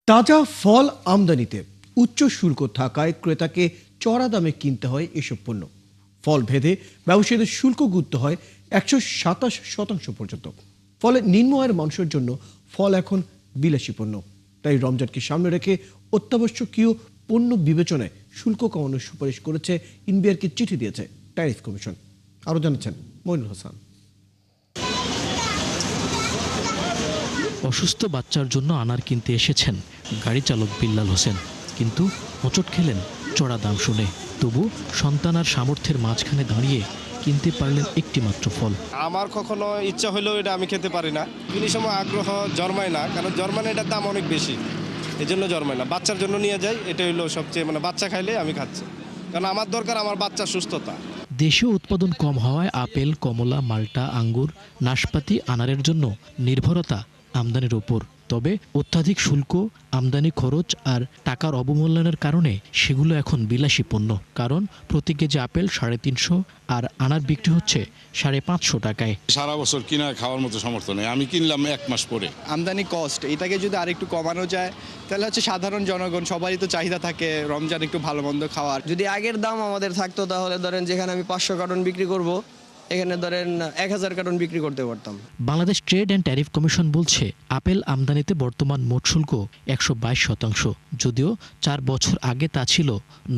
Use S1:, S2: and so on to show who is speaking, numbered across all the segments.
S1: তাজা ফল আমদানিতে উচ্চ শুল্ক থাকায় ক্রেতাকে চড়া দামে কিনতে হয় এসব পণ্য। ফল ভেদে ব্যবসায়ীদের শুল্ক গুনতে হয় 127% পর্যন্ত। ফলে নিম্ন আয়ের মানুষের জন্য ফল এখন বিলাসী পণ্য। তাই রমজানকে সামনে রেখে অত্যাবশ্যকীয় পণ্য বিবেচনায় শুল্ক কমানোর সুপারিশ করেছে ইনবিআরকে চিঠি দিয়েছে ট্যারিফ কমিশন। আরও জানাচ্ছেন মইনুল হাসান।
S2: অসুস্থ বাচ্চার জন্য আনার কিনতে এসেছেন গাড়ি চালক বিল্লাল হোসেন, কিন্তু হোঁচট খেলেন চড়া দাম শুনে। তবু সন্তান আর সামর্থ্যের মাঝখানে দাঁড়িয়ে কিনতে পারলেন একটি মাত্র ফল।
S3: আমার কখনো ইচ্ছা হলেও এটা আমি খেতে পারি না, কোনো সময় আগ্রহ জন্মায় না, কারণ জন্মানো এটার দাম অনেক বেশি, এই জন্য জন্মায় না। বাচ্চার জন্য নিয়ে যাই, এটা হলো সবচেয়ে বাচ্চা খাইলে আমি খাচ্ছি, কারণ আমার দরকার আমার বাচ্চার সুস্থতা।
S2: দেশীয় উৎপাদন কম হওয়ায় আপেল, কমলা, মাল্টা, আঙ্গুর, নাশপাতি, আনারের জন্য নির্ভরতা আমদানির ওপর। তবে অত্যাধিক শুল্ক, আমদানি খরচ আর টাকার অবমূল্যায়নের কারণে সেগুলো এখন বিলাসী পণ্য। কারণ প্রতি কেজি আপেল 350 আর আনার বিক্রি হচ্ছে 550 টাকায়।
S4: সারা বছর কিনা খাওয়ার মতো সামর্থ্য নেই, আমি কিনলাম 1 মাস পরে।
S5: আমদানি কস্ট এটাকে যদি আরেকটু কমানো যায় তাহলে সাধারণ জনগণ সবারই তো চাহিদা থাকে রমজান একটু ভালো মন্দ খাওয়ার।
S6: যদি আগের দাম আমাদের থাকতো তাহলে ধরেন যেখানে আমি 500 কার্টন বিক্রি করব, এখানে ধরেন 1000 কার্টন বিক্রি করতে পারতাম।
S2: Bangladesh trade and tariff commission বলছে আপেল আমদানিতে বর্তমান মোট শুল্ক 122%, যদিও 4 বছর আগে তা ছিল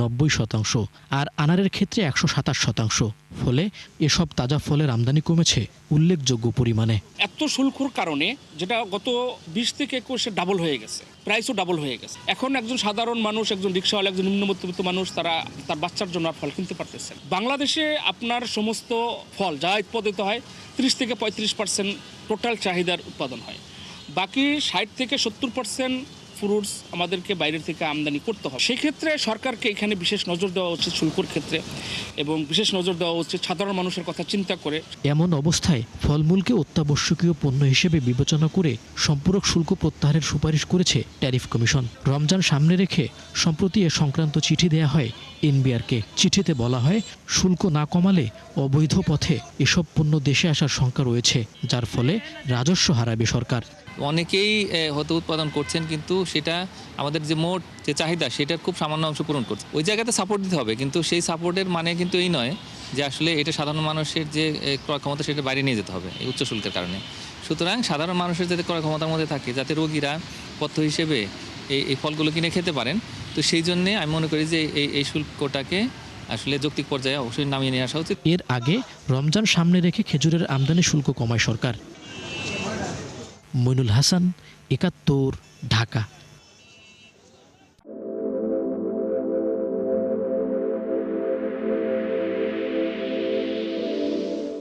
S2: 90%, আর আনারের ক্ষেত্রে 127%। ফলে এসব তাজা ফলের আমদানি কমেছে উল্লেখযোগ্য পরিমাণে।
S7: এত শুল্কর কারণে যেটা গত 20 থেকে 21 ডাবল হয়ে গেছে, প্রাইসও ডাবল হয়ে গেছে। এখন একজন সাধারণ মানুষ, একজন রিক্সাওয়ালা, একজন নিম্নমধ্যবিত্ত মানুষ তারা তার বাচ্চার জন্য ফল কিনতে পারতেছে। বাংলাদেশে আপনার সমস্ত ফল যা উৎপাদিত হয় 30 থেকে 35% টোটাল চাহিদার উৎপাদন হয়। বাকি 60 থেকে 70% ফ্রুটস আমাদেরকে বাইরের থেকে আমদানি করতে হয়। সেক্ষেত্রে সরকারকে এখানে বিশেষ নজর দেওয়া উচিত শুল্কর ক্ষেত্রে, এবং বিশেষ নজর দেওয়া উচিত সাধারণ মানুষের কথা চিন্তা করে।
S2: এমন অবস্থায় ফলমূলকে অত্যাবশ্যকীয় পণ্য হিসেবে বিবেচনা করে সম্পূরক শুল্ক প্রত্যাহারের সুপারিশ করেছে ট্যারিফ কমিশন। রমজান সামনে রেখে সম্প্রতি এ সংক্রান্ত চিঠি দেয়া হয় এনবিআরকে। চিঠিতে বলা হয়, শুল্ক না কমালে অবৈধ পথে এসব পণ্য দেশে আসার শঙ্কা রয়েছে, যার ফলে রাজস্ব হারাবে সরকার।
S8: অনেকেই হয়তো উৎপাদন করছেন, কিন্তু সেটা আমাদের যে মোট যে চাহিদা সেটার খুব সামান্য অংশ পূরণ করছে। ওই জায়গাতে সাপোর্ট দিতে হবে, কিন্তু সেই সাপোর্টের মানে কিন্তু এই নয় যে আসলে এটা সাধারণ মানুষের যে ক্রয় ক্ষমতা সেটা বাইরে নিয়ে যেতে হবে এই উচ্চ শুল্কের কারণে। সুতরাং সাধারণ মানুষের যাতে ক্রয় ক্ষমতার মধ্যে থাকে, যাতে রোগীরা পথ্য হিসেবে এই ফলগুলো কিনে খেতে পারেন, তো সেই জন্যে আমি মনে করি যে এই শুল্কটাকে আসলে যৌক্তিক পর্যায়ে অবশ্যই নামিয়ে নিয়ে আসা উচিত।
S2: এর আগে রমজান সামনে রেখে খেজুরের আমদানি শুল্ক কমায় সরকার। মইনুল হাসান, 71, ঢাকা।